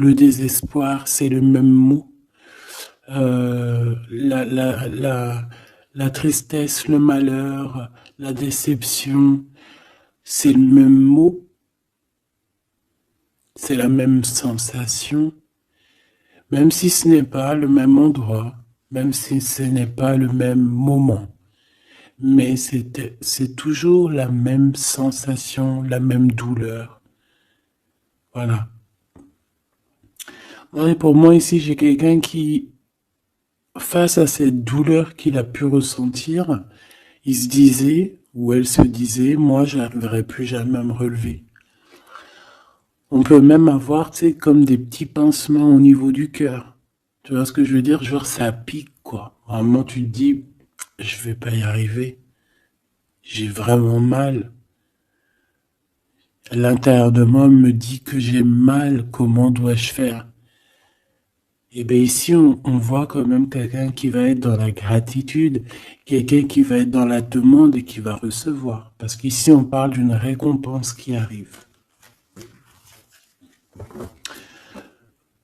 le désespoir, c'est le même mot. La tristesse, le malheur, la déception, c'est le même mot, c'est la même sensation, même si ce n'est pas le même endroit, même si ce n'est pas le même moment. Mais c'est toujours la même sensation, la même douleur. Voilà. Ouais, pour moi, ici, j'ai quelqu'un qui, face à cette douleur qu'il a pu ressentir, il se disait, ou elle se disait, moi, j'arriverai plus jamais à me relever. On peut même avoir, tu sais, comme des petits pincements au niveau du cœur. Tu vois ce que je veux dire? Genre, ça pique, quoi. Vraiment, tu te dis, je vais pas y arriver. J'ai vraiment mal. L'intérieur de moi me dit que j'ai mal. Comment dois-je faire? Et bien ici, on voit quand même quelqu'un qui va être dans la gratitude, quelqu'un qui va être dans la demande et qui va recevoir. Parce qu'ici, on parle d'une récompense qui arrive.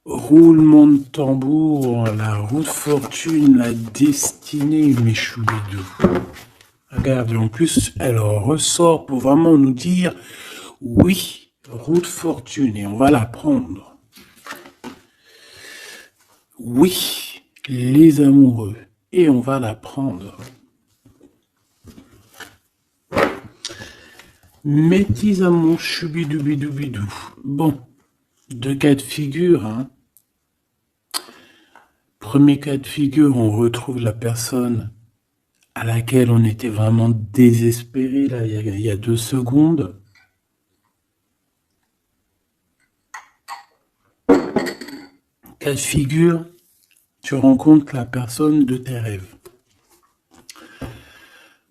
Roulement de tambour, la roue de fortune, la destinée, mes choubidous. Regarde, en plus, elle ressort pour vraiment nous dire, oui, roue de fortune, et on va la prendre. Oui, les amoureux, et on va la prendre. Mes petits amours, choubidoubidou. Bon, deux cas de figure, hein. Premier cas de figure, on retrouve la personne à laquelle on était vraiment désespéré, là, il y a 2 secondes. Cas de figure, tu rencontres la personne de tes rêves.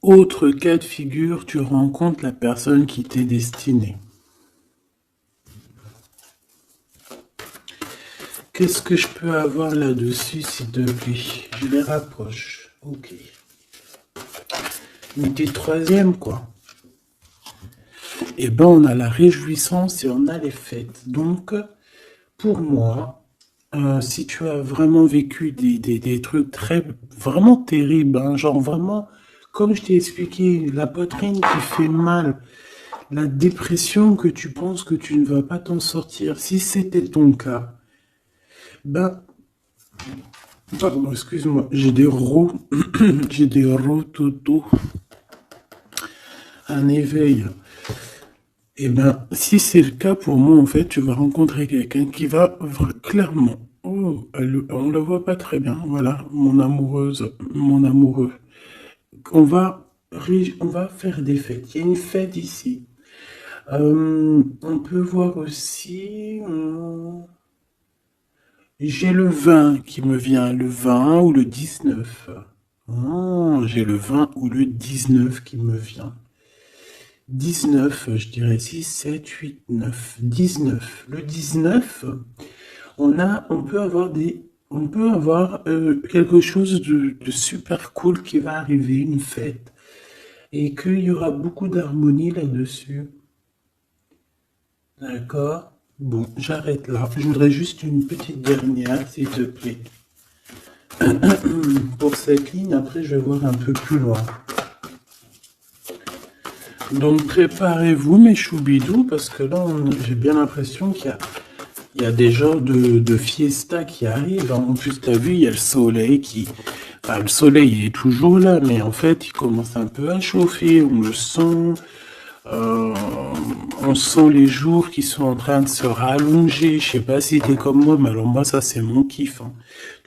Autre cas de figure, tu rencontres la personne qui t'est destinée. Qu'est-ce que je peux avoir là-dessus, s'il te plaît? Je les rapproche. Ok. Mais t'es troisième, quoi. Eh ben, on a la réjouissance et on a les fêtes. Donc, pour moi, si tu as vraiment vécu des trucs vraiment terribles, hein, genre vraiment, comme je t'ai expliqué, la poitrine qui fait mal, la dépression que tu penses que tu ne vas pas t'en sortir, si c'était ton cas, ben, pardon, excuse-moi, j'ai des j'ai des rototos, un éveil. Eh ben, si c'est le cas pour moi, en fait, tu vas rencontrer quelqu'un qui va clairement. Oh, on la voit pas très bien. Voilà, mon amoureuse, mon amoureux. On va faire des fêtes. Il y a une fête ici. On peut voir aussi. J'ai le 20 qui me vient, le 20 ou le 19. Oh, j'ai le 20 ou le 19 qui me vient. 19, je dirais 6, 7, 8, 9, 19. Le 19, on peut avoir quelque chose de super cool qui va arriver, une fête, et qu'il y aura beaucoup d'harmonie là-dessus. D'accord? Bon, j'arrête là. Je voudrais juste une petite dernière, s'il te plaît. Pour cette ligne, après, je vais voir un peu plus loin. Donc, préparez-vous, mes choubidous, parce que là, j'ai bien l'impression qu'il y a des genres de fiesta qui arrivent. En plus, tu as vu, il y a le soleil qui... Enfin, le soleil, il est toujours là, mais en fait, il commence un peu à chauffer. On le sent. On sent les jours qui sont en train de se rallonger. Je sais pas si t'es comme moi, mais alors moi, ça, c'est mon kiff, hein.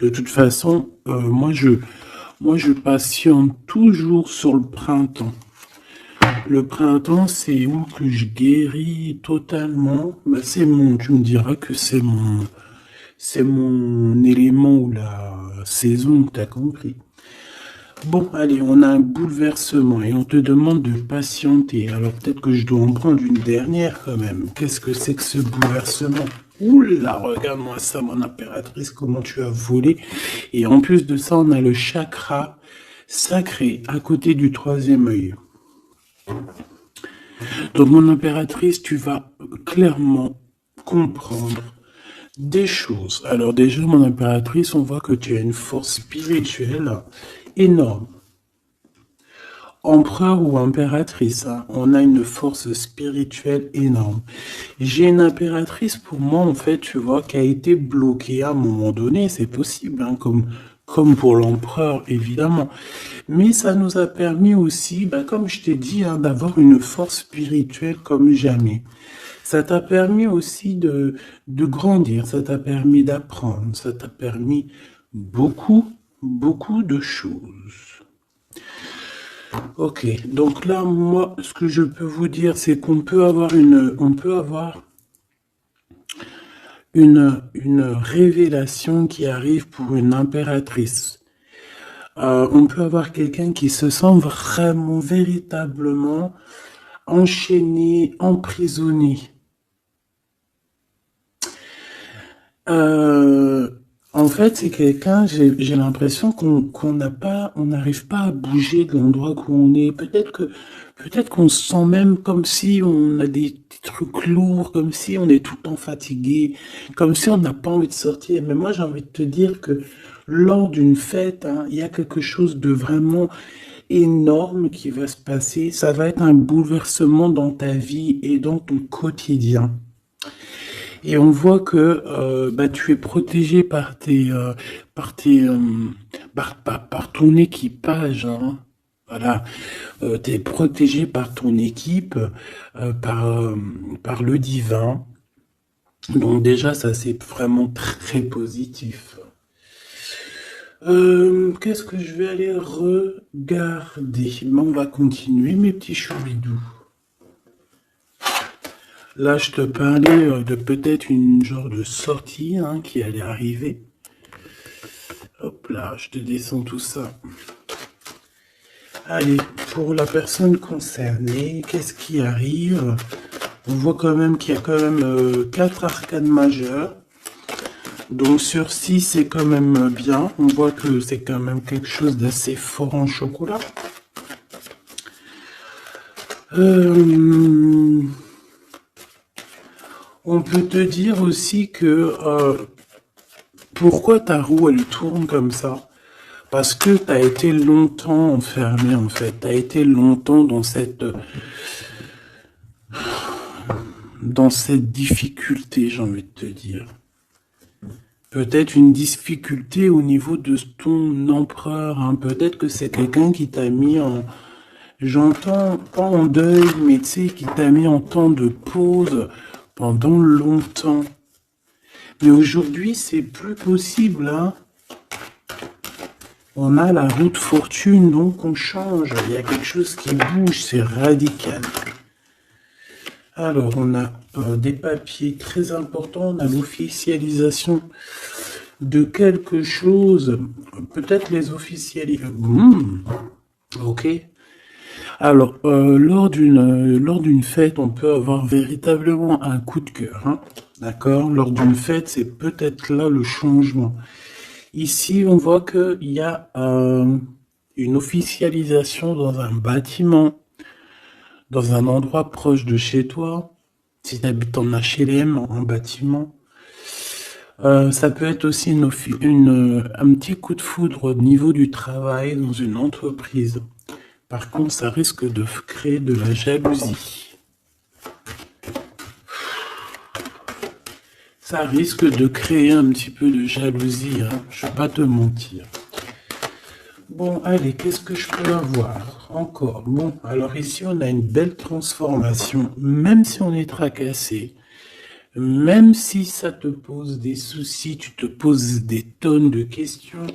De toute façon, moi, je patiente toujours sur le printemps. Le printemps, c'est où que je guéris totalement. Bah, tu me diras que c'est mon élément ou la saison, t'as compris. Bon, allez, on a un bouleversement et on te demande de patienter. Alors peut-être que je dois en prendre une dernière quand même. Qu'est-ce que c'est que ce bouleversement? Oula, regarde-moi ça, mon impératrice, comment tu as volé. Et en plus de ça, on a le chakra sacré à côté du troisième œil. Donc, mon impératrice, tu vas clairement comprendre des choses. Alors déjà, mon impératrice, on voit que tu as une force spirituelle énorme. Empereur ou impératrice, hein, on a une force spirituelle énorme. J'ai une impératrice pour moi, en fait, tu vois, qui a été bloquée à un moment donné, c'est possible, hein, comme pour l'empereur, évidemment. Mais ça nous a permis aussi, bah, comme je t'ai dit, hein, d'avoir une force spirituelle comme jamais. Ça t'a permis aussi de grandir, ça t'a permis d'apprendre, ça t'a permis beaucoup, beaucoup de choses. Ok, donc là, moi, ce que je peux vous dire, c'est qu'on peut avoir une révélation qui arrive pour une impératrice. On peut avoir quelqu'un qui se sent vraiment, véritablement enchaîné, emprisonné. Euh, En fait, c'est quelqu'un, j'ai l'impression qu'on n'a pas, on n'arrive pas à bouger de l'endroit où on est. Peut-être qu'on se sent même comme si on a des trucs lourds, comme si on est tout le temps fatigué, comme si on n'a pas envie de sortir. Mais moi, j'ai envie de te dire que lors d'une fête, hein, il y a quelque chose de vraiment énorme qui va se passer. Ça va être un bouleversement dans ta vie et dans ton quotidien. Et on voit que bah, tu es protégé par ton équipage, hein. Voilà, tu es protégé par ton équipe, par le divin. Donc déjà, ça c'est vraiment très positif. Qu'est-ce que je vais aller regarder? Ben, on va continuer, mes petits choubidous. Là, je te parlais de peut-être une genre de sortie hein, qui allait arriver. Hop là, je te descends tout ça. Allez, pour la personne concernée, qu'est-ce qui arrive? On voit quand même qu'il y a quand même 4 arcanes majeures. Donc sur 6, c'est quand même bien. On voit que c'est quand même quelque chose d'assez fort en chocolat. On peut te dire aussi que pourquoi ta roue elle tourne comme ça? Parce que tu as été longtemps enfermé en fait. Tu as été longtemps dans cette difficulté, j'ai envie de te dire. Peut-être une difficulté au niveau de ton empereur. Hein. Peut-être que c'est quelqu'un qui t'a mis en... J'entends pas en deuil, mais tu sais, qui t'a mis en temps de pause pendant longtemps. Mais aujourd'hui, c'est plus possible, hein. On a la roue de fortune, donc on change. Il y a quelque chose qui bouge, c'est radical. Alors, on a des papiers très importants. On a l'officialisation de quelque chose. Peut-être les officialiser. Ok. Alors, lors d'une fête, on peut avoir véritablement un coup de cœur. Hein. D'accord? Lors d'une fête, c'est peut-être là le changement. Ici, on voit qu'il y a une officialisation dans un bâtiment, dans un endroit proche de chez toi. Si tu habites en HLM, en bâtiment. Ça peut être aussi un petit coup de foudre au niveau du travail dans une entreprise. Par contre, ça risque de créer de la jalousie. Ça risque de créer un petit peu de jalousie, hein. Je ne vais pas te mentir. Bon, allez, qu'est-ce que je peux avoir encore? Bon, alors ici, on a une belle transformation, même si on est tracassé, même si ça te pose des soucis, tu te poses des tonnes de questions,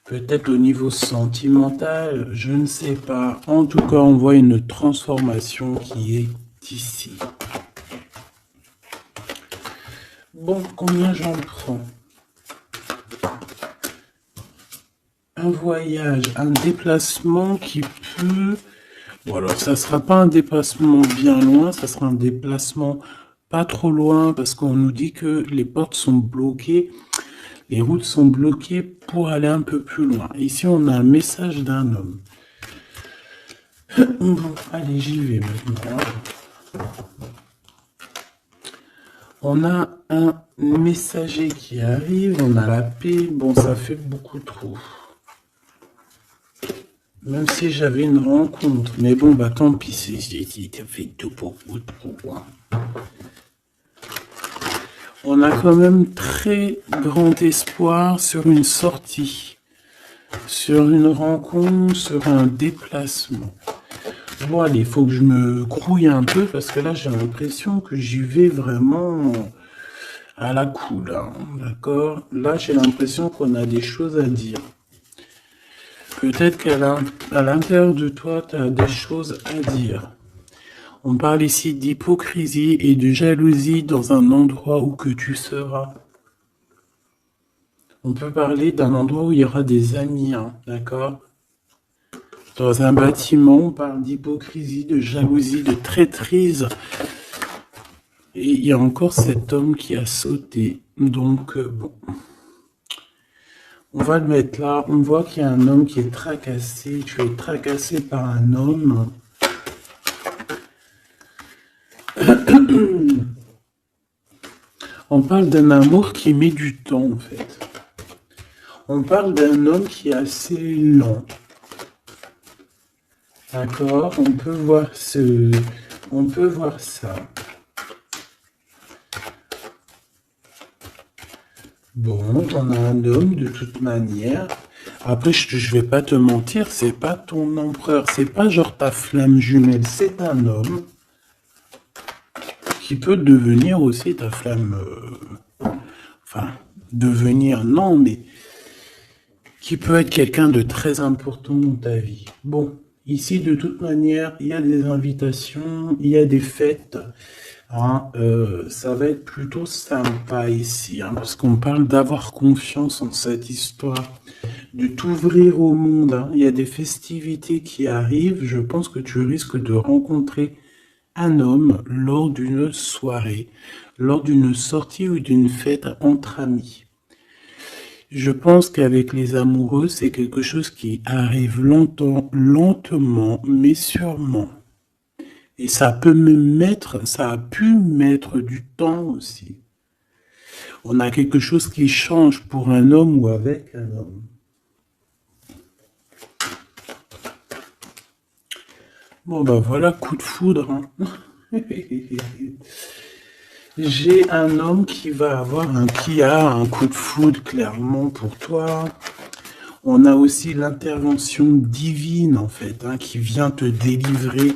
peut-être au niveau sentimental, je ne sais pas. En tout cas, on voit une transformation qui est ici. Bon, combien j'en prends? Un voyage, un déplacement qui peut... Bon, alors ça sera pas un déplacement bien loin, ça sera un déplacement pas trop loin parce qu'on nous dit que les portes sont bloquées, les routes sont bloquées pour aller un peu plus loin. Ici, on a un message d'un homme. Bon, allez, j'y vais maintenant. On a un messager qui arrive, on a la paix. Bon, ça fait beaucoup trop. Même si j'avais une rencontre. Mais bon, bah tant pis, ça fait tout beaucoup trop. On a quand même très grand espoir sur une sortie, sur une rencontre, sur un déplacement. Bon, allez, il faut que je me grouille un peu parce que là, j'ai l'impression que j'y vais vraiment à la cool, hein, d'accord? Là, j'ai l'impression qu'on a des choses à dire. Peut-être qu'à l'intérieur de toi, tu as des choses à dire. On parle ici d'hypocrisie et de jalousie dans un endroit où que tu seras. On peut parler d'un endroit où il y aura des amis, hein, d'accord? Dans un bâtiment, on parle d'hypocrisie, de jalousie, de traîtrise. Et il y a encore cet homme qui a sauté. Donc, bon. On va le mettre là. On voit qu'il y a un homme qui est tracassé. Tu es tracassé par un homme. On parle d'un amour qui met du temps, en fait. On parle d'un homme qui est assez lent. D'accord? On peut voir ça. Bon, on a un homme de toute manière. Après, je vais pas te mentir, c'est pas ton empereur, c'est pas genre ta flamme jumelle, c'est un homme qui peut devenir aussi ta flamme. Enfin, devenir, non, mais qui peut être quelqu'un de très important dans ta vie. Bon, ici, de toute manière, il y a des invitations, il y a des fêtes. Hein, ça va être plutôt sympa ici, hein, parce qu'on parle d'avoir confiance en cette histoire, de t'ouvrir au monde. Hein. Il y a des festivités qui arrivent. Je pense que tu risques de rencontrer un homme lors d'une soirée, lors d'une sortie ou d'une fête entre amis. Je pense qu'avec les amoureux, c'est quelque chose qui arrive lentement, mais sûrement. Et ça a pu mettre du temps aussi. On a quelque chose qui change pour un homme ou avec un homme. Bon, ben voilà, coup de foudre. Hein. J'ai un homme qui a un coup de foudre clairement pour toi. On a aussi l'intervention divine, en fait, hein, qui vient te délivrer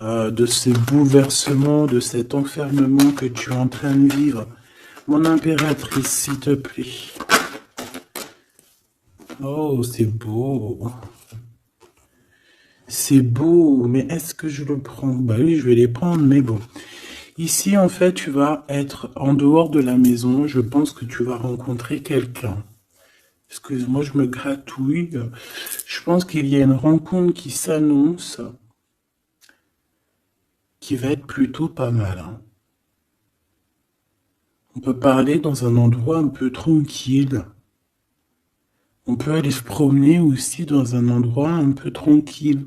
de ce bouleversement, de cet enfermement que tu es en train de vivre. Mon impératrice, s'il te plaît. Oh, c'est beau. C'est beau, mais est-ce que je le prends? Bah oui, je vais les prendre, mais bon. Ici, en fait, tu vas être en dehors de la maison. Je pense que tu vas rencontrer quelqu'un. Excuse-moi, je me gratouille. Je pense qu'il y a une rencontre qui s'annonce, qui va être plutôt pas mal. Hein. On peut parler dans un endroit un peu tranquille. On peut aller se promener aussi dans un endroit un peu tranquille.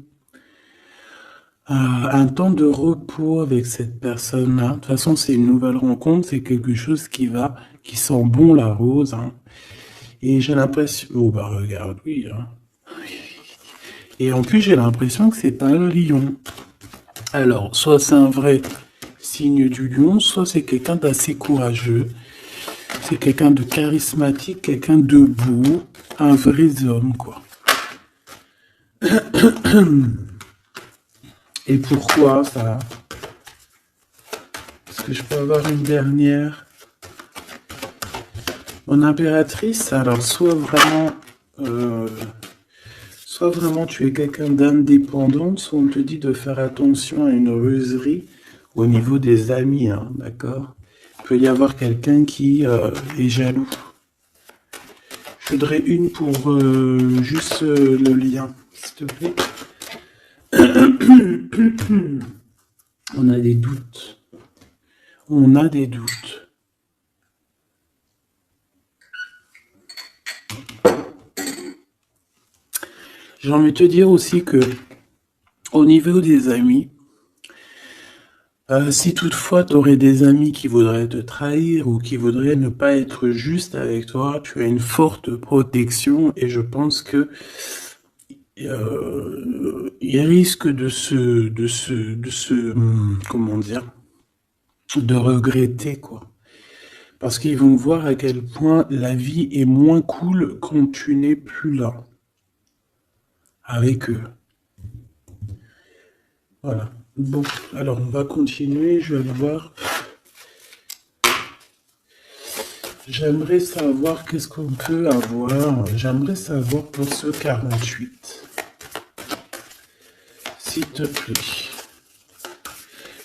Un temps de repos avec cette personne-là. De toute façon, c'est une nouvelle rencontre, c'est quelque chose qui sent bon la rose. Hein. Et j'ai l'impression... Oh bah regarde, oui. Hein. Et en plus, j'ai l'impression que c'est pas un lion. Alors, soit c'est un vrai signe du lion, soit c'est quelqu'un d'assez courageux. C'est quelqu'un de charismatique, quelqu'un de beau, un vrai homme, quoi. Et pourquoi ça? Est-ce que je peux avoir une dernière? Mon impératrice, alors soit vraiment tu es quelqu'un d'indépendant, soit on te dit de faire attention à une ruserie au niveau des amis, hein, d'accord? Il peut y avoir quelqu'un qui est jaloux. Je voudrais une pour juste le lien, s'il te plaît. On a des doutes. On a des doutes. J'ai envie de te dire aussi que, au niveau des amis, Si toutefois tu aurais des amis qui voudraient te trahir ou qui voudraient ne pas être juste avec toi, tu as une forte protection et je pense que ils risquent comment dire, de regretter, quoi. Parce qu'ils vont voir à quel point la vie est moins cool quand tu n'es plus là, avec eux. Voilà. Bon, alors on va continuer, je vais aller voir. J'aimerais savoir qu'est-ce qu'on peut avoir. J'aimerais savoir pour ce 48. S'il te plaît.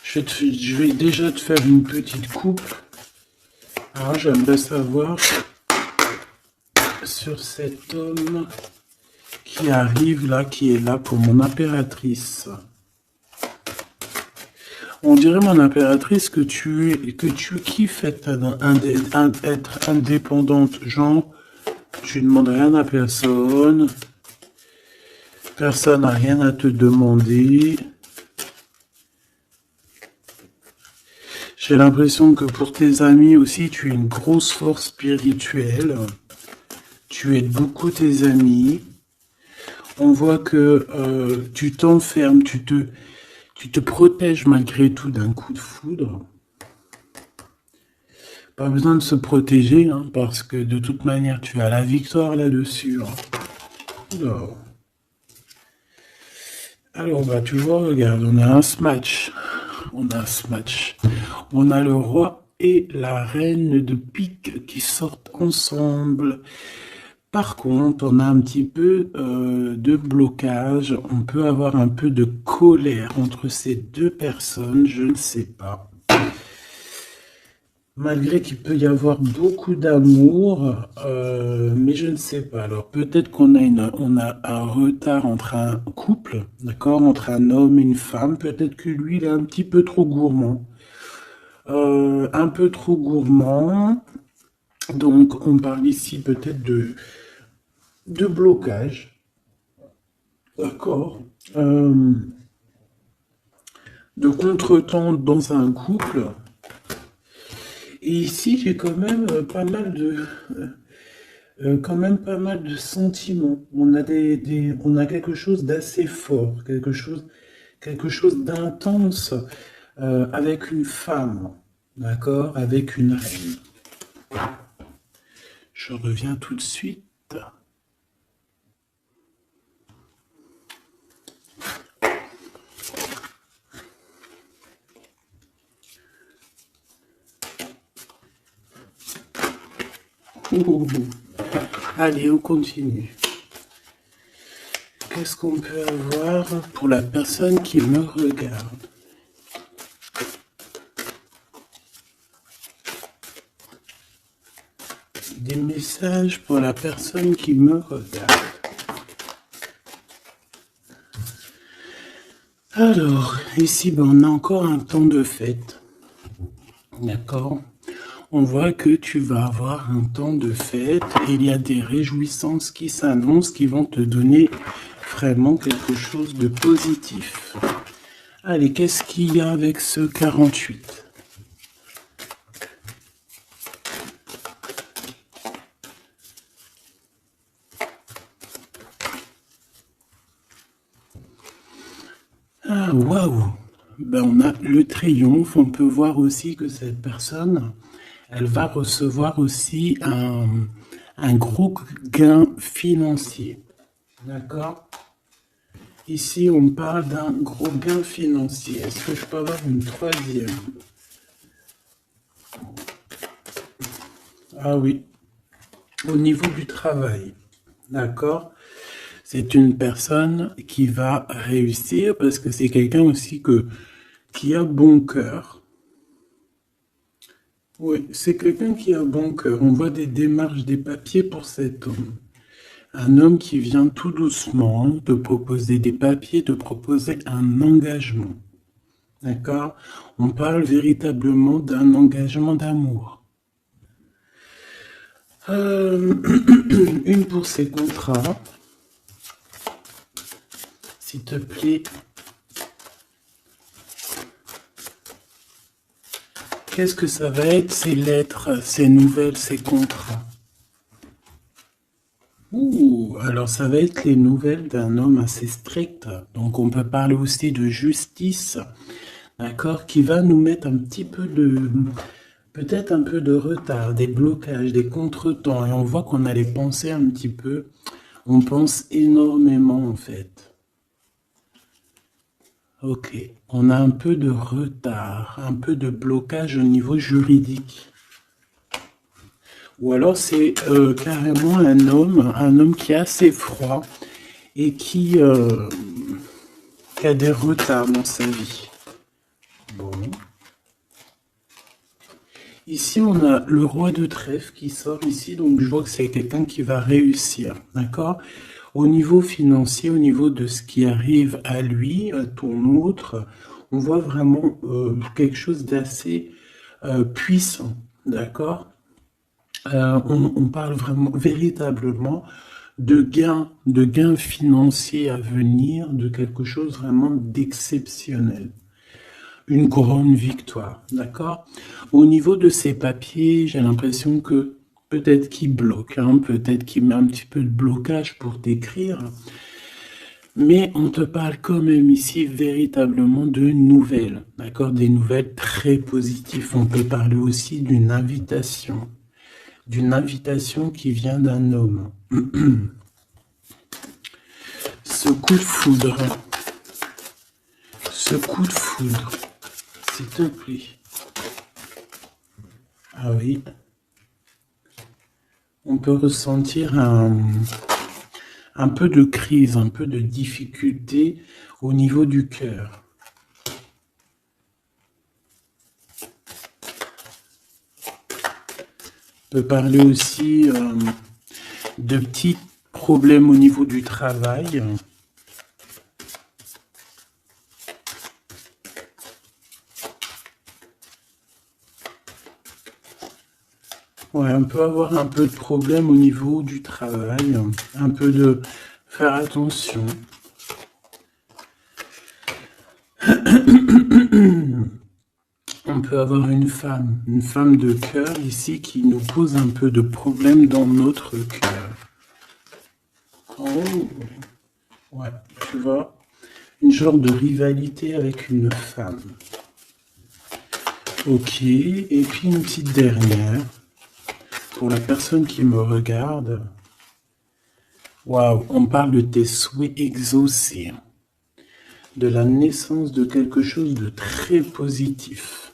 Je vais déjà te faire une petite coupe. Alors j'aimerais savoir sur cet homme qui arrive là, qui est là pour mon impératrice. On dirait, mon impératrice, que tu kiffes être indépendante. Genre, tu ne demandes rien à personne. Personne n'a rien à te demander. J'ai l'impression que pour tes amis aussi, tu es une grosse force spirituelle. Tu aides beaucoup tes amis. On voit que tu t'enfermes, tu te protèges malgré tout d'un coup de foudre. Pas besoin de se protéger, hein, parce que de toute manière, tu as la victoire là-dessus. Hein. Alors, bah, tu vois, regarde, on a un smash. On a un smash. On a le roi et la reine de pique qui sortent ensemble. Par contre, on a un petit peu de blocage. On peut avoir un peu de colère entre ces deux personnes, je ne sais pas. Malgré qu'il peut y avoir beaucoup d'amour, mais je ne sais pas. Alors peut-être qu'on a un retard entre un couple, d'accord, entre un homme et une femme. Peut-être que lui, il est un petit peu trop gourmand. Un peu trop gourmand. Donc on parle ici peut-être de blocage. D'accord. De contretemps dans un couple. Et ici, j'ai quand même pas mal de sentiments. On a on a quelque chose d'assez fort, quelque chose d'intense avec une femme, d'accord, avec une reine. Je reviens tout de suite. Allez, on continue. Qu'est-ce qu'on peut avoir pour la personne qui me regarde? Des messages pour la personne qui me regarde. Alors, ici, ben, on a encore un temps de fête. D'accord? On voit que tu vas avoir un temps de fête et il y a des réjouissances qui s'annoncent qui vont te donner vraiment quelque chose de positif. Allez, qu'est-ce qu'il y a avec ce 48? Ah, waouh! Ben, on a le triomphe. On peut voir aussi que cette personne, elle va recevoir aussi un gros gain financier. D'accord? Ici, on parle d'un gros gain financier. Est-ce que je peux avoir une troisième? Ah oui, au niveau du travail. D'accord? C'est une personne qui va réussir parce que c'est quelqu'un aussi qui a bon cœur. Oui, c'est quelqu'un qui a bon cœur. On voit des démarches, des papiers pour cet homme. Un homme qui vient tout doucement te proposer des papiers, te proposer un engagement. D'accord? On parle véritablement d'un engagement d'amour. Une pour ses contrats. S'il te plaît. Qu'est-ce que ça va être, ces lettres, ces nouvelles, ces contrats? Ouh, alors ça va être les nouvelles d'un homme assez strict. Donc on peut parler aussi de justice, d'accord, qui va nous mettre un petit peu de, peut-être un peu de retard, des blocages, des contretemps. Et on voit qu'on a les pensées un petit peu. On pense énormément en fait. Ok, on a un peu de retard, un peu de blocage au niveau juridique. Ou alors c'est carrément un homme qui est assez froid et qui a des retards dans sa vie. Bon. Ici, on a le roi de trèfle qui sort ici, donc je vois que c'est quelqu'un qui va réussir, d'accord? Au niveau financier, au niveau de ce qui arrive à lui, à ton autre, on voit vraiment quelque chose d'assez puissant, d'accord? On parle vraiment, véritablement de gains financiers à venir, de quelque chose vraiment d'exceptionnel. Une grande victoire, d'accord? Au niveau de ces papiers, j'ai l'impression que peut-être qu'il bloque, hein, peut-être qu'il met un petit peu de blocage pour t'écrire, mais on te parle quand même ici véritablement de nouvelles, d'accord? Des nouvelles très positives. On peut parler aussi d'une invitation qui vient d'un homme. Ce coup de foudre, ce coup de foudre, s'il te plaît. Ah oui, on peut ressentir un peu de crise, un peu de difficulté au niveau du cœur. On peut parler aussi de petits problèmes au niveau du travail. Ouais, on peut avoir un peu de problème au niveau du travail, un peu de faire attention. On peut avoir une femme de cœur ici qui nous pose un peu de problème dans notre cœur. Oh, ouais, tu vois, une genre de rivalité avec une femme. Ok, et puis une petite dernière. Pour la personne qui me regarde, waouh, on parle de tes souhaits exaucés, de la naissance de quelque chose de très positif.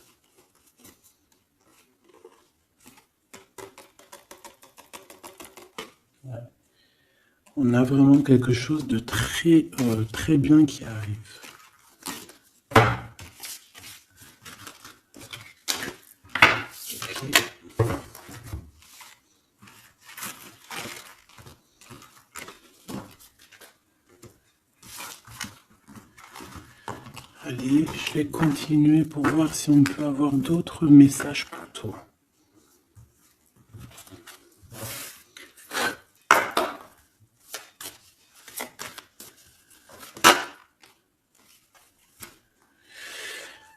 Ouais. On a vraiment quelque chose de très, très bien qui arrive. Allez, je vais continuer pour voir si on peut avoir d'autres messages pour toi.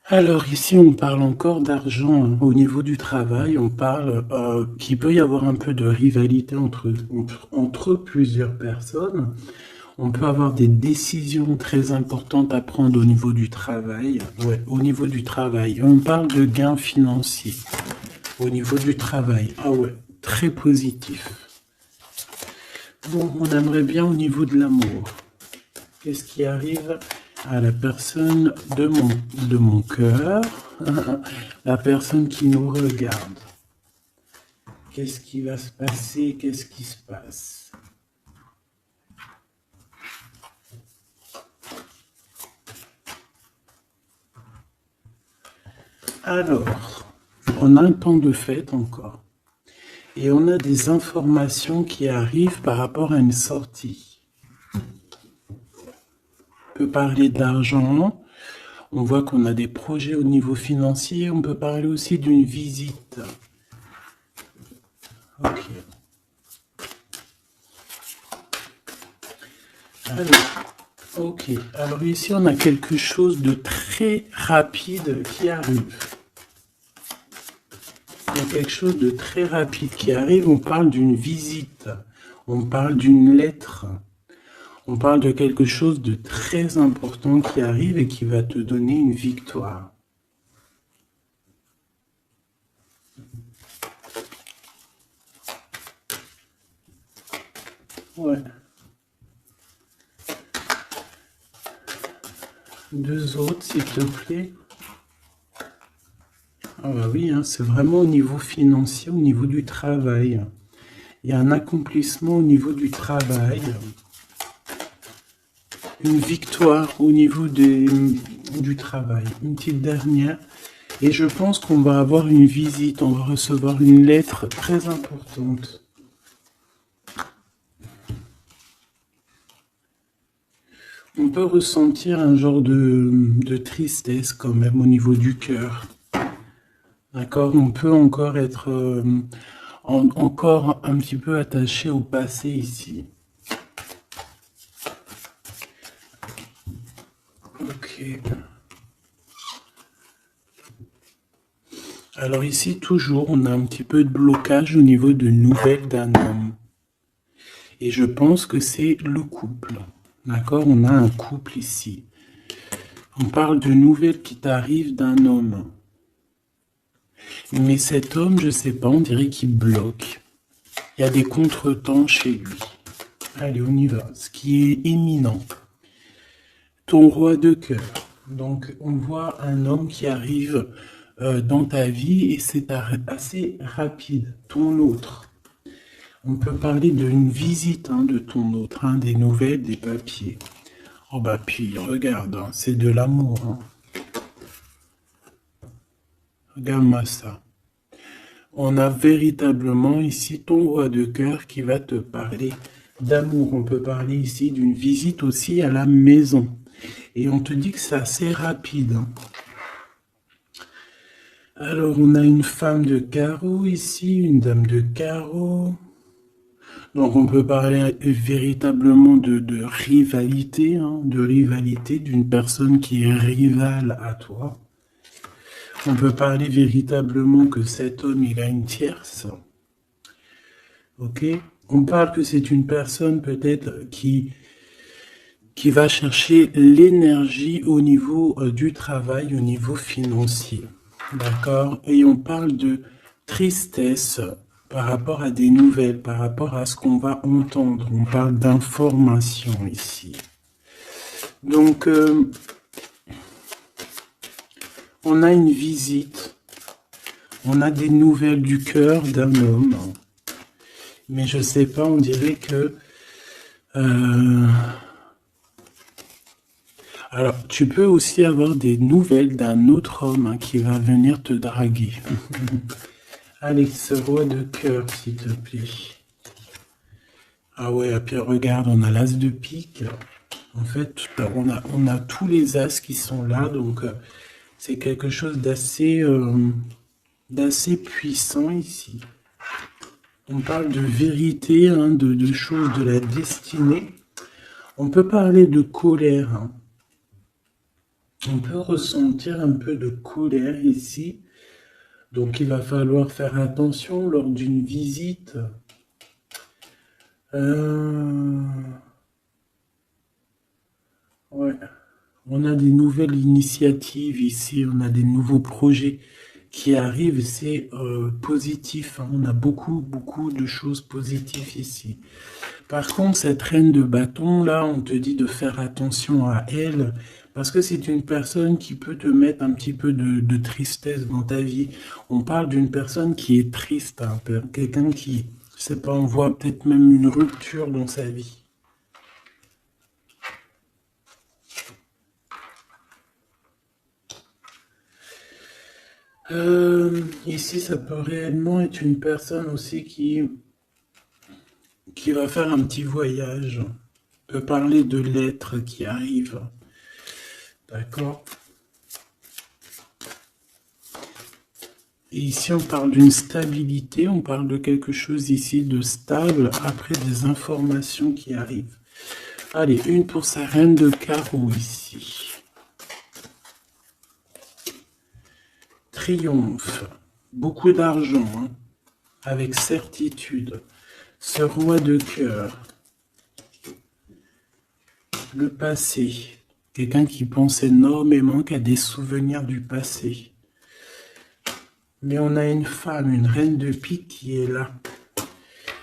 Alors ici, on parle encore d'argent hein. Au niveau du travail. On parle qu'il peut y avoir un peu de rivalité entre plusieurs personnes. On peut avoir des décisions très importantes à prendre au niveau du travail. Ouais, au niveau du travail. On parle de gains financiers. Au niveau du travail. Ah ouais, très positif. Bon, on aimerait bien au niveau de l'amour. Qu'est-ce qui arrive à la personne de mon cœur, la personne qui nous regarde? Qu'est-ce qui va se passer? Qu'est-ce qui se passe? Alors, on a un temps de fête encore. Et on a des informations qui arrivent par rapport à une sortie. On peut parler d'argent. On voit qu'on a des projets au niveau financier. On peut parler aussi d'une visite. Ok. Alors ici on a quelque chose de très rapide qui arrive. a quelque chose de très rapide qui arrive. On parle d'une visite, on parle d'une lettre, on parle de quelque chose de très important qui arrive et qui va te donner une victoire. Ouais. Deux autres, s'il te plaît. Ah bah oui, hein, c'est vraiment au niveau financier, au niveau du travail. Il y a un accomplissement au niveau du travail. Une victoire au niveau du travail. Une petite dernière. Et je pense qu'on va avoir une visite, on va recevoir une lettre très importante. On peut ressentir un genre de tristesse quand même au niveau du cœur. D'accord? On peut encore être encore un petit peu attaché au passé ici. Ok. Alors ici, toujours, on a un petit peu de blocage au niveau de nouvelles d'un homme. Et je pense que c'est le couple. D'accord? On a un couple ici. On parle de nouvelles qui t'arrivent d'un homme. Mais cet homme, je sais pas, on dirait qu'il bloque. Il y a des contretemps chez lui. Allez, on y va. Ce qui est imminent. Ton roi de cœur. Donc, on voit un homme qui arrive dans ta vie et c'est assez rapide. Ton autre. On peut parler d'une visite de ton autre, des nouvelles, des papiers. Oh bah puis, regarde, c'est de l'amour. Regarde-moi ça. On a véritablement ici ton roi de cœur qui va te parler d'amour. On peut parler ici d'une visite aussi à la maison. Et on te dit que c'est assez rapide. Alors, on a une femme de carreau ici, une dame de carreau. Donc, on peut parler véritablement de rivalité, d'une personne qui est rivale à toi. On peut parler véritablement que cet homme, il a une tierce. Ok? On parle que c'est une personne peut-être qui va chercher l'énergie au niveau du travail, au niveau financier. D'accord? Et on parle de tristesse par rapport à des nouvelles, par rapport à ce qu'on va entendre. On parle d'information ici. Donc, on a une visite. On a des nouvelles du cœur d'un homme. Mais je sais pas, on dirait que... Alors, tu peux aussi avoir des nouvelles d'un autre homme qui va venir te draguer. Allez, ce roi de cœur, s'il te plaît. Ah ouais, et puis regarde, on a l'as de pique. En fait, on a tous les as qui sont là, donc c'est quelque chose d'assez puissant ici. On parle de vérité, de choses de la destinée. On peut parler de colère. On peut ressentir un peu de colère ici. Donc il va falloir faire attention lors d'une visite. Ouais. On a des nouvelles initiatives ici, on a des nouveaux projets qui arrivent, c'est positif. On a beaucoup de choses positives ici. Par contre, cette reine de bâton, là, on te dit de faire attention à elle, parce que c'est une personne qui peut te mettre un petit peu de tristesse dans ta vie. On parle d'une personne qui est triste, quelqu'un qui, je sais pas, on voit peut-être même une rupture dans sa vie. Ici, ça peut réellement être une personne aussi qui va faire un petit voyage. On peut parler de lettres qui arrivent. D'accord? Et ici, on parle d'une stabilité, on parle de quelque chose ici de stable après des informations qui arrivent. Allez, une pour sa reine de carreau ici. Triomphe. beaucoup d'argent, hein, avec certitude. Ce roi de cœur, le passé, quelqu'un qui pense énormément, qui a des souvenirs du passé. Mais on a une femme, une reine de pique qui est là.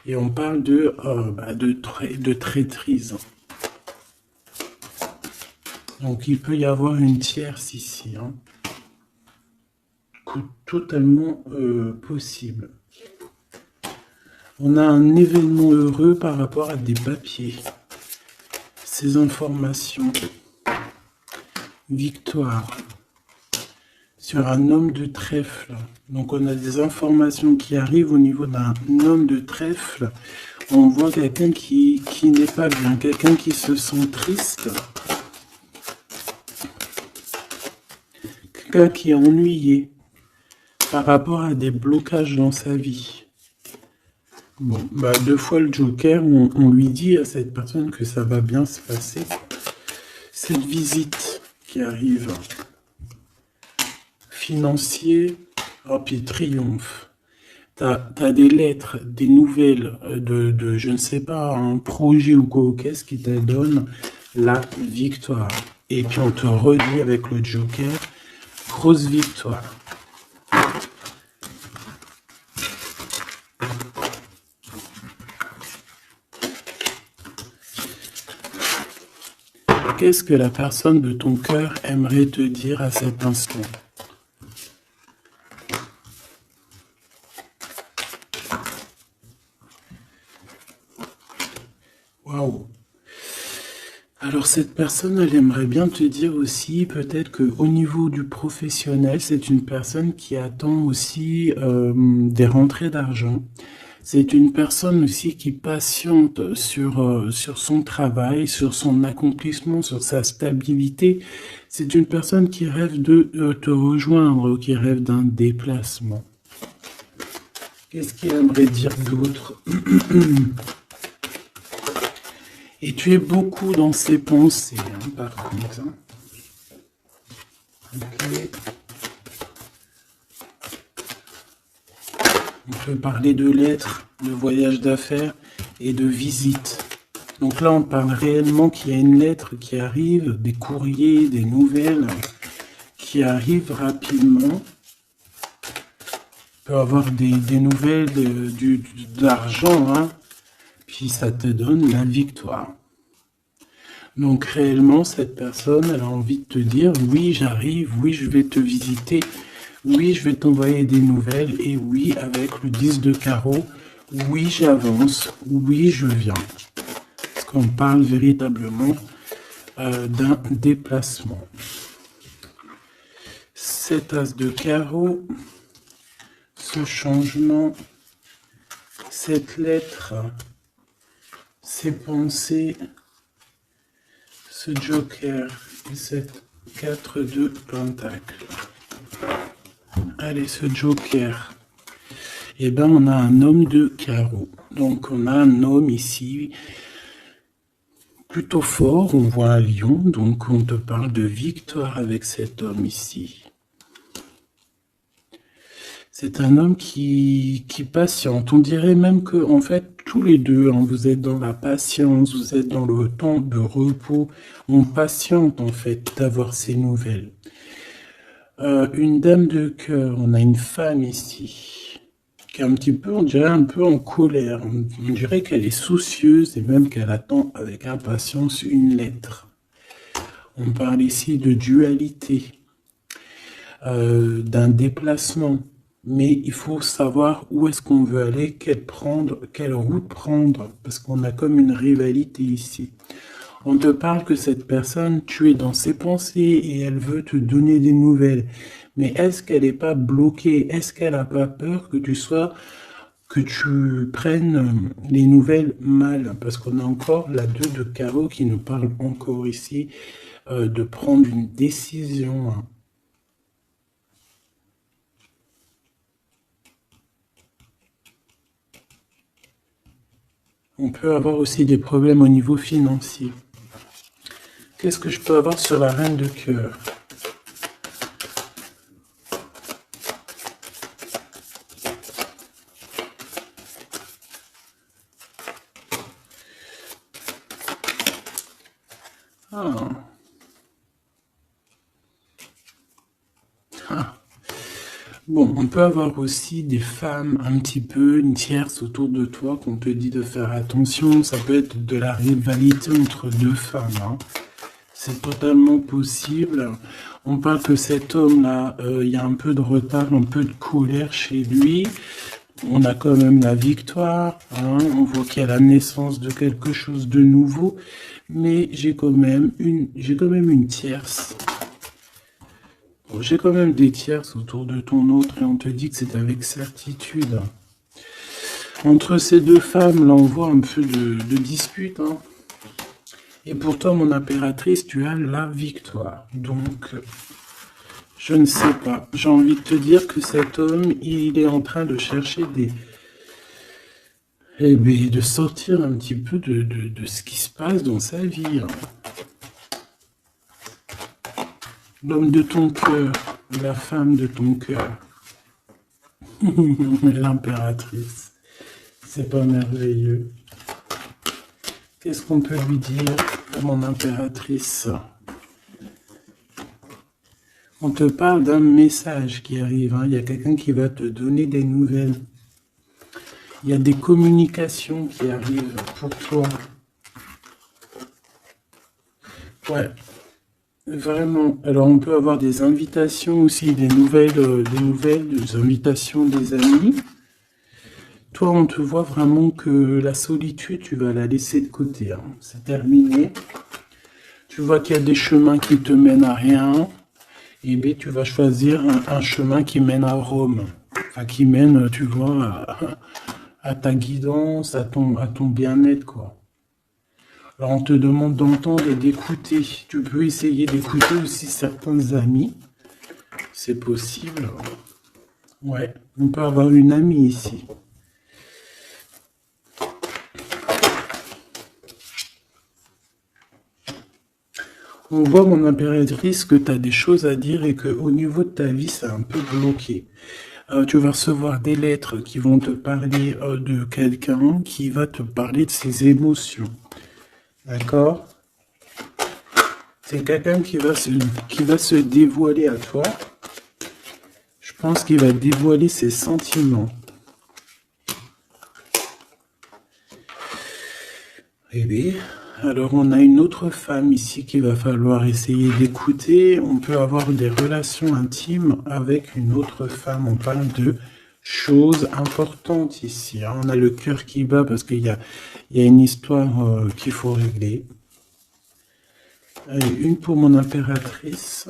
Et on parle de traîtrise. Donc il peut y avoir une tierce ici, hein. Totalement possible. On a un événement heureux par rapport à des papiers. Ces informations. Victoire. Sur un homme de trèfle. Donc on a des informations qui arrivent au niveau d'un homme de trèfle. On voit quelqu'un qui n'est pas bien, quelqu'un qui se sent triste. Quelqu'un qui est ennuyé par rapport à des blocages dans sa vie. Bon, deux fois le Joker, on lui dit à cette personne que ça va bien se passer. Cette visite qui arrive, financier, oh puis triomphe. T'as des lettres, des nouvelles de je ne sais pas, un projet ou quoi, qu'est-ce qui te donne la victoire. Et puis on te redit avec le Joker, grosse victoire. Qu'est-ce que la personne de ton cœur aimerait te dire à cet instant? Waouh! Alors cette personne, elle aimerait bien te dire aussi, peut-être qu'au niveau du professionnel, c'est une personne qui attend aussi des rentrées d'argent. C'est une personne aussi qui patiente sur son travail, sur son accomplissement, sur sa stabilité. C'est une personne qui rêve de te rejoindre, qui rêve d'un déplacement. Qu'est-ce qu'il aimerait dire d'autre? Et tu es beaucoup dans ses pensées, hein, par contre. Hein. Okay. On peut parler de lettres, de voyage d'affaires et de visites. Donc là, on parle réellement qu'il y a une lettre qui arrive, des courriers, des nouvelles qui arrivent rapidement. On peut avoir des nouvelles d'argent, hein, puis ça te donne la victoire. Donc réellement, cette personne, elle a envie de te dire, oui, j'arrive, oui, je vais te visiter, oui, je vais t'envoyer des nouvelles, et oui, avec le 10 de carreau, oui, j'avance, oui, je viens. Parce qu'on parle véritablement d'un déplacement. 7 as de carreau, ce changement, cette lettre, ces pensées, ce Joker et cette 4 de Pentacle. Allez, ce Joker. Eh bien, on a un homme de carreau. Donc, on a un homme ici plutôt fort. On voit un lion. Donc, on te parle de victoire avec cet homme ici. C'est un homme qui patiente. On dirait même que, en fait, tous les deux, hein, vous êtes dans la patience, vous êtes dans le temps de repos. On patiente, en fait, d'avoir ces nouvelles. Une dame de cœur, on a une femme ici, qui est un petit peu, on dirait un peu en colère. On dirait qu'elle est soucieuse et même qu'elle attend avec impatience une lettre. On parle ici de dualité, d'un déplacement. Mais il faut savoir où est-ce qu'on veut aller, quelle route prendre, parce qu'on a comme une rivalité ici. On te parle que cette personne, tu es dans ses pensées et elle veut te donner des nouvelles. Mais est-ce qu'elle n'est pas bloquée? Est-ce qu'elle n'a pas peur que tu prennes les nouvelles mal? Parce qu'on a encore la 2 de carreau qui nous parle encore ici de prendre une décision. On peut avoir aussi des problèmes au niveau financier. Qu'est-ce que je peux avoir sur la reine de cœur? Ah. Ah. Bon, on peut avoir aussi des femmes un petit peu, une tierce autour de toi qu'on te dit de faire attention. Ça peut être de la rivalité entre deux femmes, hein. C'est totalement possible. On parle que cet homme-là, il y a un peu de retard, un peu de colère chez lui. On a quand même la victoire, hein. On voit qu'il y a la naissance de quelque chose de nouveau. Mais j'ai quand même une tierce. Bon, j'ai quand même des tierces autour de ton autre et on te dit que c'est avec certitude. Entre ces deux femmes, là, on voit un peu de dispute, hein. Et pour toi, mon impératrice, tu as la victoire. Donc, je ne sais pas. J'ai envie de te dire que cet homme, il est en train de chercher eh bien, de sortir un petit peu de ce qui se passe dans sa vie, hein. L'homme de ton cœur, la femme de ton cœur. L'impératrice. C'est pas merveilleux. Qu'est-ce qu'on peut lui dire, mon impératrice? On te parle d'un message qui arrive, hein. Il y a quelqu'un qui va te donner des nouvelles. Il y a des communications qui arrivent pour toi. Ouais, vraiment. Alors on peut avoir des invitations aussi, des invitations des amis. Toi, on te voit vraiment que la solitude, tu vas la laisser de côté, hein. C'est terminé. Tu vois qu'il y a des chemins qui te mènent à rien. Et bien, tu vas choisir un chemin qui mène à Rome. Enfin, qui mène, tu vois, à ta guidance, à ton bien-être, quoi. Alors, on te demande d'entendre et d'écouter. Tu peux essayer d'écouter aussi certains amis. C'est possible. Ouais, on peut avoir une amie ici. On voit, mon impératrice, que tu as des choses à dire et qu'au niveau de ta vie, c'est un peu bloqué. Tu vas recevoir des lettres qui vont te parler de quelqu'un qui va te parler de ses émotions. D'accord? C'est quelqu'un qui va se dévoiler à toi. Je pense qu'il va dévoiler ses sentiments. Eh bien, alors on a une autre femme ici qu'il va falloir essayer d'écouter. On peut avoir des relations intimes avec une autre femme. On parle de choses importantes ici, hein. On a le cœur qui bat parce qu'il y a une histoire qu'il faut régler. Allez, une pour mon impératrice,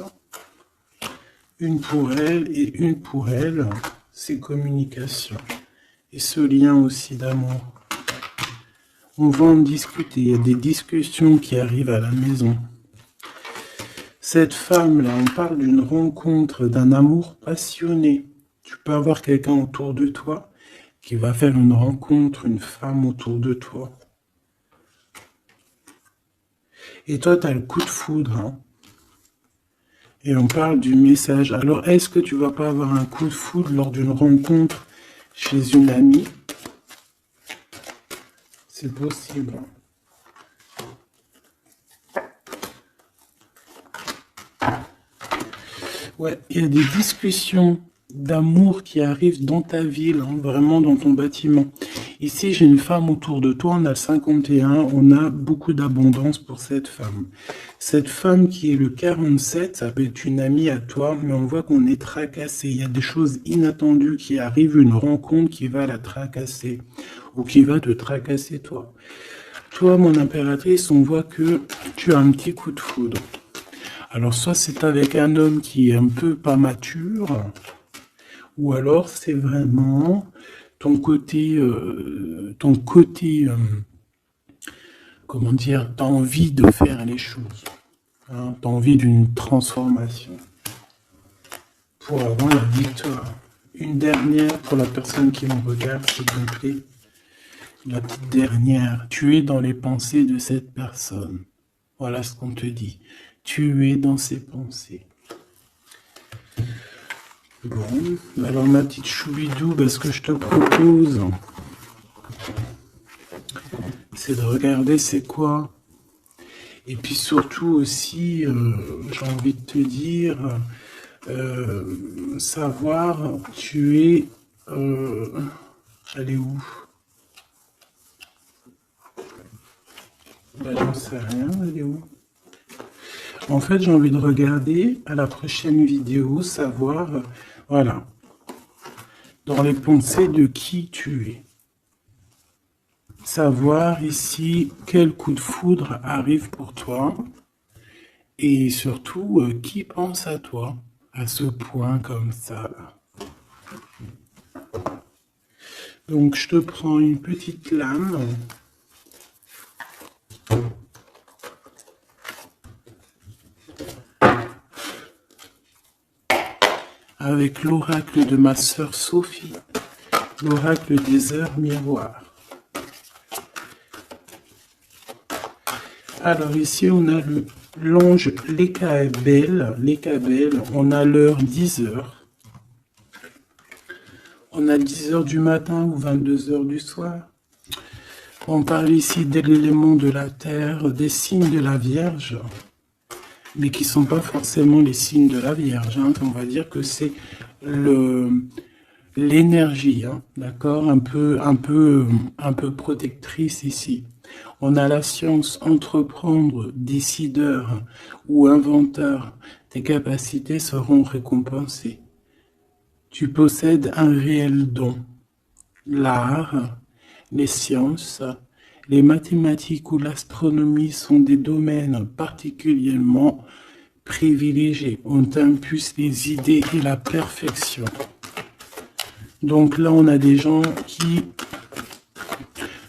une pour elle et une pour elle. C'est communication. Et ce lien aussi d'amour. On va en discuter, il y a des discussions qui arrivent à la maison. Cette femme-là, on parle d'une rencontre, d'un amour passionné. Tu peux avoir quelqu'un autour de toi qui va faire une rencontre, une femme autour de toi. Et toi, tu as le coup de foudre, hein. Et on parle du message. Alors, est-ce que tu vas pas avoir un coup de foudre lors d'une rencontre chez une amie? C'est possible. Ouais, il y a des discussions d'amour qui arrivent dans ta ville, hein, vraiment dans ton bâtiment. Ici, j'ai une femme autour de toi, on a le 51, on a beaucoup d'abondance pour cette femme. Cette femme qui est le 47, ça peut être une amie à toi, mais on voit qu'on est tracassé. Il y a des choses inattendues qui arrivent, une rencontre qui va la tracasser, ou qui va te tracasser toi. Toi, mon impératrice, on voit que tu as un petit coup de foudre. Alors, soit c'est avec un homme qui est un peu pas mature, ou alors c'est vraiment ton côté, comment dire, t'as envie de faire les choses, hein, t'as envie d'une transformation pour avoir la victoire. Une dernière pour la personne qui me regarde, s'il te plaît. La petite dernière, tu es dans les pensées de cette personne. Voilà ce qu'on te dit. Tu es dans ses pensées. Bon, alors ma petite choubidou, ce que je te propose, c'est de regarder c'est quoi. Et puis surtout aussi, j'ai envie de te dire, savoir, tu es... elle est où? Ben, j'en sais rien, elle est où? En fait, j'ai envie de regarder à la prochaine vidéo, savoir, voilà, dans les pensées de qui tu es. Savoir ici quel coup de foudre arrive pour toi et surtout qui pense à toi à ce point comme ça. Donc je te prends une petite lame. Avec l'oracle de ma sœur Sophie, l'oracle des heures miroirs. Alors ici, on a l'ange Lekabel, on a l'heure 10 heures. On a 10 heures du matin ou 22 heures du soir. On parle ici de l'élément de la terre, des signes de la Vierge, mais qui ne sont pas forcément les signes de la Vierge. Hein. On va dire que c'est l'énergie, hein, d'accord, un peu protectrice ici. On a la science, entreprendre, décideur ou inventeur, tes capacités seront récompensées. Tu possèdes un réel don. L'art, les sciences, les mathématiques ou l'astronomie sont des domaines particulièrement privilégiés. On t'impulse les idées et la perfection. Donc là, on a des gens qui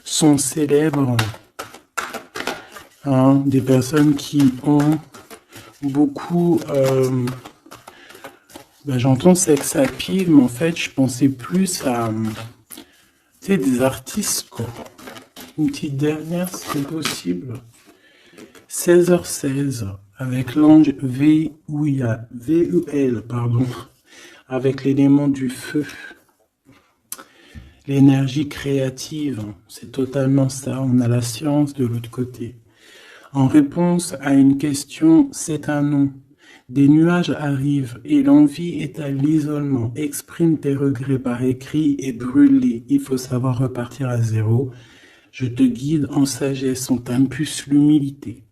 sont célèbres, hein, des personnes qui ont beaucoup... j'entends sex appeal, mais en fait, je pensais plus à... tu sais, des artistes, quoi. Une petite dernière, si c'est possible. 16h16, avec l'ange VUL, pardon, avec l'élément du feu. L'énergie créative, c'est totalement ça. On a la science de l'autre côté. En réponse à une question, c'est un non. Des nuages arrivent et l'envie est à l'isolement. Exprime tes regrets par écrit et brûle-les. Il faut savoir repartir à zéro. Je te guide en sagesse, on t'impulse l'humilité.